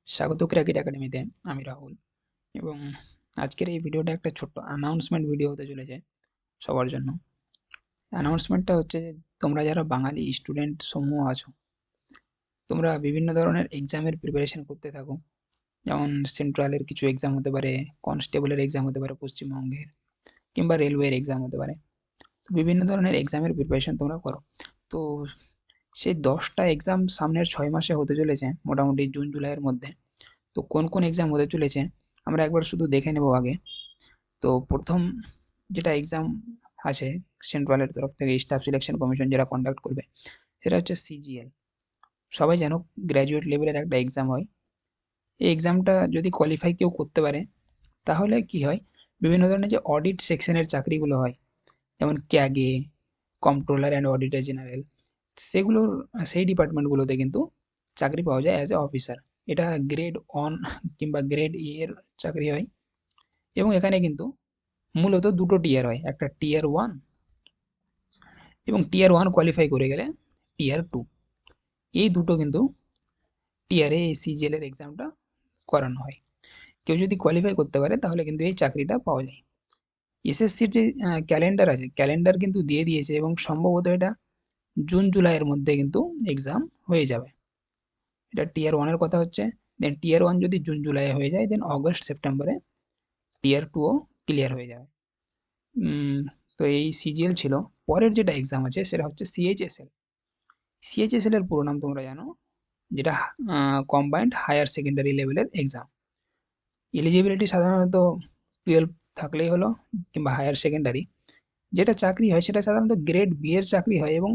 স্বাগত ক্রিকেট একাডেমিতে। আমি রাহুল এবং আজকের এই ভিডিওটা একটা ছোট্ট অ্যানাউন্সমেন্ট ভিডিও হতে চলেছে সবার জন্য। অ্যানাউন্সমেন্টটা হচ্ছে যে তোমরা যারা বাঙালি স্টুডেন্ট সমূহ আছো, তোমরা বিভিন্ন ধরনের এক্সামের প্রিপারেশন করতে থাকো। যেমন সেন্ট্রালের কিছু এক্সাম হতে পারে, কনস্টেবলের এক্সাম হতে পারে পশ্চিমবঙ্গের, কিংবা রেলওয়ের এক্সাম হতে পারে। তো বিভিন্ন ধরনের এক্সামের প্রিপারেশন তোমরা করো। তো সেই 10টা এক্সাম সামনের 6 মাসে হতে চলেছে, মোটামুটি জুন জুলাইয়ের মধ্যে। তো কোন কোন এক্সাম হতে চলেছে আমরা একবার শুধু দেখে নেব আগে। তো প্রথম যেটা এক্সাম আছে সেন্ট্রালের তরফ থেকে, স্টাফ সিলেকশন কমিশন যেটা কন্ডাক্ট করবে, সেটা হচ্ছে সিজিএল। সবাই জানো, গ্র্যাজুয়েট লেভেলের একটা এক্সাম হয়। এই এক্সামটা যদি কোয়ালিফাই কেউ করতে পারে, তাহলে কি হয়, বিভিন্ন ধরনের যে অডিট সেকশনের চাকরিগুলো হয়, যেমন ক্যাগে, কম্পট্রোলার অ্যান্ড অডিটর জেনারেল, সেগুলোর সেই ডিপার্টমেন্টগুলোতে কিন্তু চাকরি পাওয়া যায় অ্যাজ এ অফিসার। এটা গ্রেড অন কিংবা গ্রেড ই এর চাকরি হয়। এবং এখানে কিন্তু মূলত দুটো টিয়ার হয়, একটা টিয়ার ওয়ান এবং টিয়ার ওয়ান কোয়ালিফাই করে গেলে টিয়ার টু। এই দুটো কিন্তু টিয়ারে এই সিজিএল এর এক্সামটা করানো হয়। কেউ যদি কোয়ালিফাই করতে পারে তাহলে কিন্তু এই চাকরিটা পাওয়া যায়। এসএসসির যে ক্যালেন্ডার আছে, ক্যালেন্ডার কিন্তু দিয়ে দিয়েছে এবং সম্ভবত এটা জুন জুলাইয়ের মধ্যে কিন্তু এক্সাম হয়ে যাবে। এটা টিয়ার ওয়ানের কথা হচ্ছে। দেন টিয়ার ওয়ান যদি জুন জুলাই হয়ে যায়, দেন অগস্ট সেপ্টেম্বরে টিয়ার টুও ক্লিয়ার হয়ে যাবে। তো এই সিজিএল ছিল। পরের যেটা এক্সাম আছে সেটা হচ্ছে সিএইচএসএল। সিএইচএসএল এর পুরো নাম তোমরা জানো, যেটা কম্বাইন্ড হায়ার সেকেন্ডারি লেভেলের এক্সাম। এলিজিবিলিটি সাধারণত 12 থাকলেই হলো, কিংবা হায়ার সেকেন্ডারি। যেটা চাকরি হয় সেটা সাধারণত গ্রেড বি এর চাকরি হয়, এবং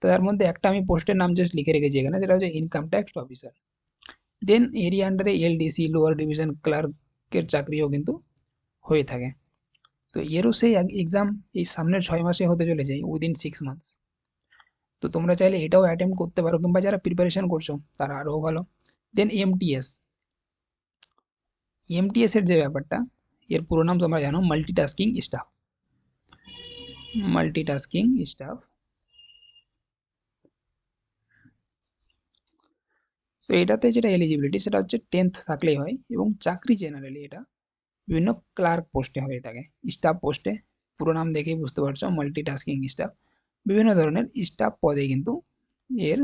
তার মধ্যে একটা আমি পোস্টের নাম জাস্ট লিখে রেখেছি এখানে, যেটা হচ্ছে ইনকাম ট্যাক্স অফিসার। দেন এরই আন্ডারে এলডিসি, লোয়ার ডিভিশন ক্লার্কের চাকরিও কিন্তু হয়ে থাকে। তো এরও সেই এক্সাম এই সামনের 6 মাসে হতে চলেছে, উইদিন 6 মান্থস। তো তোমরা চাইলে এটাও অ্যাটেম্প করতে পারো, কিংবা যারা প্রিপারেশন করছো তারা আরও ভালো। দেন এমটিএস। এমটিএস এর যে ব্যাপারটা, এর পুরো নাম তোমরা জানো, মাল্টিটাস্কিং স্টাফ। Multitasking staff. তো এটাতে যেটা এলিজিবিলিটি সেটা হচ্ছে 10th থাকলেই হয়, এবং চাকরি জেনারেলি এটা বিভিন্ন ক্লার্ক পোস্টে হয়ে থাকে, স্টাফ পোস্টে। পুরো নাম দেখেই বুঝতে পারছো, মাল্টিটাস্কিং স্টাফ। বিভিন্ন ধরনের স্টাফ পদে কিন্তু এর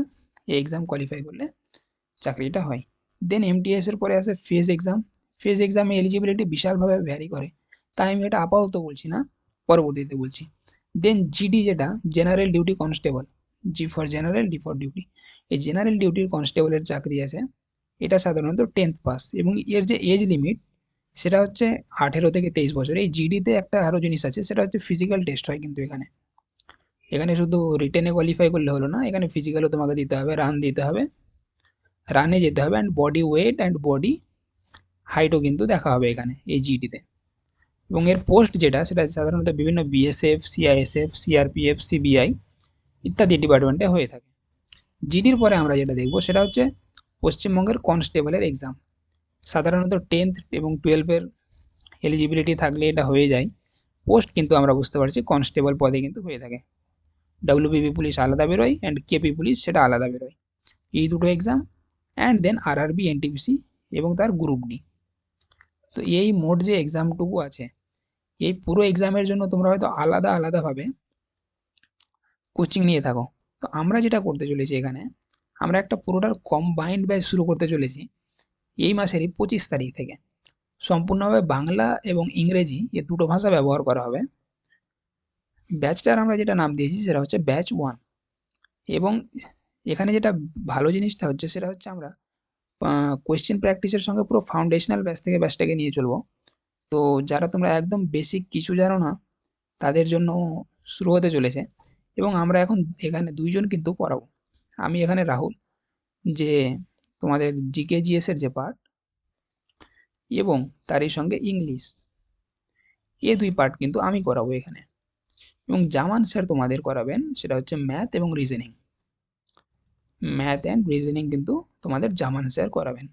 এক্সাম কোয়ালিফাই করলে চাকরিটা হয়। দেন এমটিএস এর পরে আসে ফেজ এক্সাম। ফেজ এক্সামে এলিজিবিলিটি বিশালভাবে ভ্যারি করে, তাই আমি এটা আপাতত বলছি না, পরবর্তীতে বলছি। দেন জিডি, যেটা general duty constable. G for general, D for duty. এই জেনারেল ডিউটির কনস্টেবলের চাকরি আছে। এটা সাধারণত 10th পাস, এবং এর যে এজ লিমিট সেটা হচ্ছে 18 থেকে 23 বছর। এই জিডিতে একটা আরও জিনিস আছে, সেটা হচ্ছে ফিজিক্যাল টেস্ট হয় কিন্তু এখানে। এখানে শুধু রিটেনে কোয়ালিফাই করলে হলো না, এখানে ফিজিক্যালও তোমাকে দিতে হবে, রান দিতে হবে, রানে যেতে হবে, and body weight and body হাইটও কিন্তু দেখা হবে এখানে এই জিডিতে। এবং এর পোস্ট যেটা, সেটা সাধারণত বিভিন্ন বিএসএফ, সিআইএসএফ, সিআরপিএফ, সিবিআই ইত্যাদি ডিপার্টমেন্টে হয়ে থাকে। জিডির পরে আমরা যেটা দেখবো সেটা হচ্ছে পশ্চিমবঙ্গের কনস্টেবলের এক্সাম। সাধারণত 10th এবং 12 এলিজিবিলিটি থাকলে এটা হয়ে যায়। পোস্ট কিন্তু আমরা বুঝতে পারছি কনস্টেবল পদে কিন্তু হয়ে থাকে। ডাব্লিউবিপি পুলিশ আলাদা বেরোয়, অ্যান্ড কেপি পুলিশ সেটা আলাদা বেরোয়। এই দুটো exam, and then RRB, NTPC এবং তার গ্রুপ ডি। তো এই মোট যে এক্সামটুকু আছে, এই পুরো এক্সামের জন্য তোমরা হয়তো আলাদা আলাদাভাবে কোচিং নিয়ে থাকো। তো আমরা যেটা করতে চলেছি এখানে, আমরা একটা পুরোটার কম্বাইন্ড ব্যাচ শুরু করতে চলেছি এই মাসেরই 25 তারিখ থেকে। সম্পূর্ণভাবে বাংলা এবং ইংরেজি এ দুটো ভাষা ব্যবহার করা হবে। ব্যাচটার আমরা যেটা নাম দিয়েছি সেটা হচ্ছে ব্যাচ 1। এবং এখানে যেটা ভালো জিনিসটা হচ্ছে সেটা হচ্ছে আমরা কোয়েশ্চেন প্র্যাকটিসের সঙ্গে পুরো ফাউন্ডেশনাল ব্যাচ থেকে ব্যাচটাকে নিয়ে চলবো। তো যারা তোমরা একদম বেসিক কিছু জানো না, তাদের জন্য শুরু হতে চলেছে। এবং আমরা এখন এখানে 2জন কিন্তু পড়াবো। আমি এখানে রাহুল, যে তোমাদের জিকে জিএস এর যে পার্ট, এবং তারই সঙ্গে ইংলিশ, এই 2 পার্ট কিন্তু আমি করাবো এখানে। এবং জামান স্যার তোমাদের করাবেন সেটা হচ্ছে ম্যাথ এবং রিজনিং। ম্যাথ অ্যান্ড রিজনিং কিন্তু তোমাদের জামান স্যার করাবেন।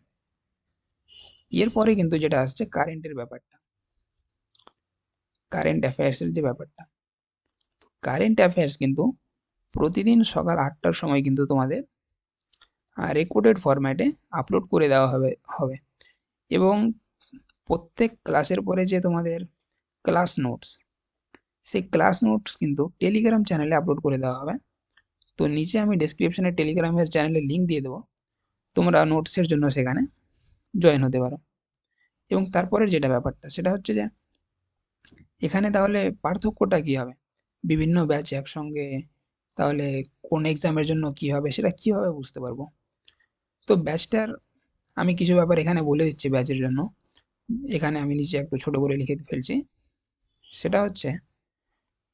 এরপরে কিন্তু যেটা আসছে কারেন্টের ব্যাপারটা, কারেন্ট অ্যাফেয়ার্সের যে ব্যাপারটা। কারেন্ট অ্যাফেয়ার্স কিন্তু প্রতিদিন সকাল 8টার সময় কিন্তু তোমাদের রেকর্ডেড ফরম্যাটে আপলোড করে দেওয়া হবে এবং প্রত্যেক ক্লাসের পরে যে তোমাদের ক্লাস নোটস, সেই ক্লাস নোটস কিন্তু টেলিগ্রাম চ্যানেলে আপলোড করে দেওয়া হবে। তো নিচে আমি ডেসক্রিপশনে টেলিগ্রামের চ্যানেলের লিঙ্ক দিয়ে দেবো, তোমরা নোটসের জন্য সেখানে জয়েন হতে পারো। এবং তারপরের যেটা ব্যাপারটা সেটা হচ্ছে যে এখানে তাহলে পার্থক্যটা কী হবে, বিভিন্ন ব্যাচ একসঙ্গে তাহলে কোন এক্সামের জন্য কী হবে সেটা কীভাবে বুঝতে পারবো। তো ব্যাচটার আমি কিছু ব্যাপার এখানে বলে দিচ্ছি ব্যাচের জন্য। এখানে আমি নিচে একটু ছোট করে লিখে ফেলছি। সেটা হচ্ছে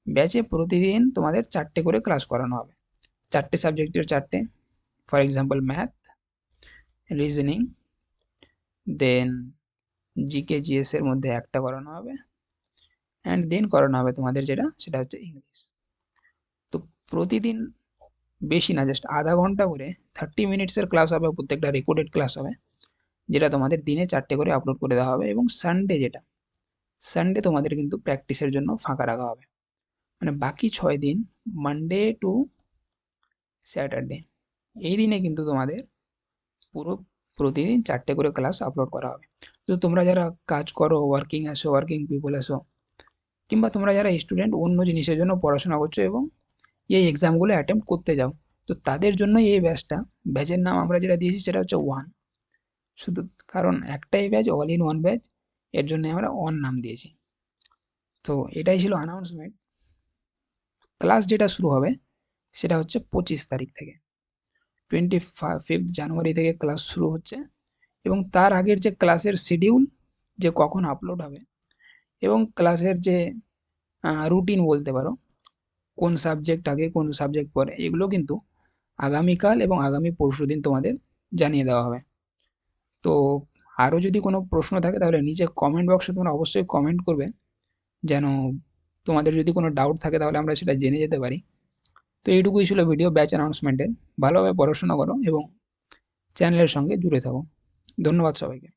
ব্যাচে প্রতিদিন তোমাদের 4টে করে ক্লাস করানো হবে, 4টে সাবজেক্টের 4টে। For example math, reasoning, then GK GS এর মধ্যে একটা করানো হবে, অ্যান্ড দেন করানো হবে তোমাদের যেটা সেটা হচ্ছে ইংলিশ। তো প্রতিদিন বেশি না, জাস্ট আধা ঘন্টা করে 30 মিনিটসের ক্লাস হবে, প্রত্যেকটা রেকর্ডেড ক্লাস হবে, যেটা তোমাদের দিনে 4টে করে আপলোড করে দেওয়া হবে। এবং সানডে যেটা, সানডে তোমাদের কিন্তু প্র্যাকটিসের জন্য ফাঁকা রাখা হবে। মানে বাকি 6 দিন, মানডে টু স্যাটারডে, এই দিনে কিন্তু তোমাদের পুরো প্রতিদিন 4টে করে ক্লাস আপলোড করা হবে। তো তোমরা যারা কাজ করো, ওয়ার্কিং পিপল আছো, কিংবা তোমরা যারা স্টুডেন্ট অন্য জিনিসের জন্য পড়াশোনা করছো এবং এই এক্সামগুলো অ্যাটেম্প করতে যাও, তো তাদের জন্যই এই ব্যাচটা। ব্যাচের নাম আমরা যেটা দিয়েছি সেটা হচ্ছে ওয়ান, শুধু কারণ একটাই batch, all in one batch, এর জন্য আমরা ওয়ান নাম দিয়েছি। তো এটাই ছিল অ্যানাউন্সমেন্ট। ক্লাস যেটা শুরু হবে সেটা হচ্ছে 25 তারিখ থেকে, 25 জানুয়ারি থেকে ক্লাস শুরু হচ্ছে। এবং তার আগের যে ক্লাসের শিডিউল, যে কখন আপলোড হবে, এবং ক্লাসের যে রুটিন বলতে পারো, কোন সাবজেক্ট আগে কোন সাবজেক্ট পরে, এগুলো কিন্তু আগামীকাল এবং আগামী পরশুদিন তোমাদের জানিয়ে দেওয়া হবে। তো আরও যদি কোনো প্রশ্ন থাকে তাহলে নিচে কমেন্ট বক্সে তোমরা অবশ্যই কমেন্ট করবে, যেন তোমাদের যদি কোনো ডাউট থাকে তাহলে আমরা সেটা জেনে যেতে পারি। তো এইটুকুই ছিল ভিডিও ব্যাচ অ্যানাউন্সমেন্টের। ভালোভাবে পড়াশোনা করো এবং চ্যানেলের সঙ্গে জুড়ে থাকো। ধন্যবাদ সবাইকে।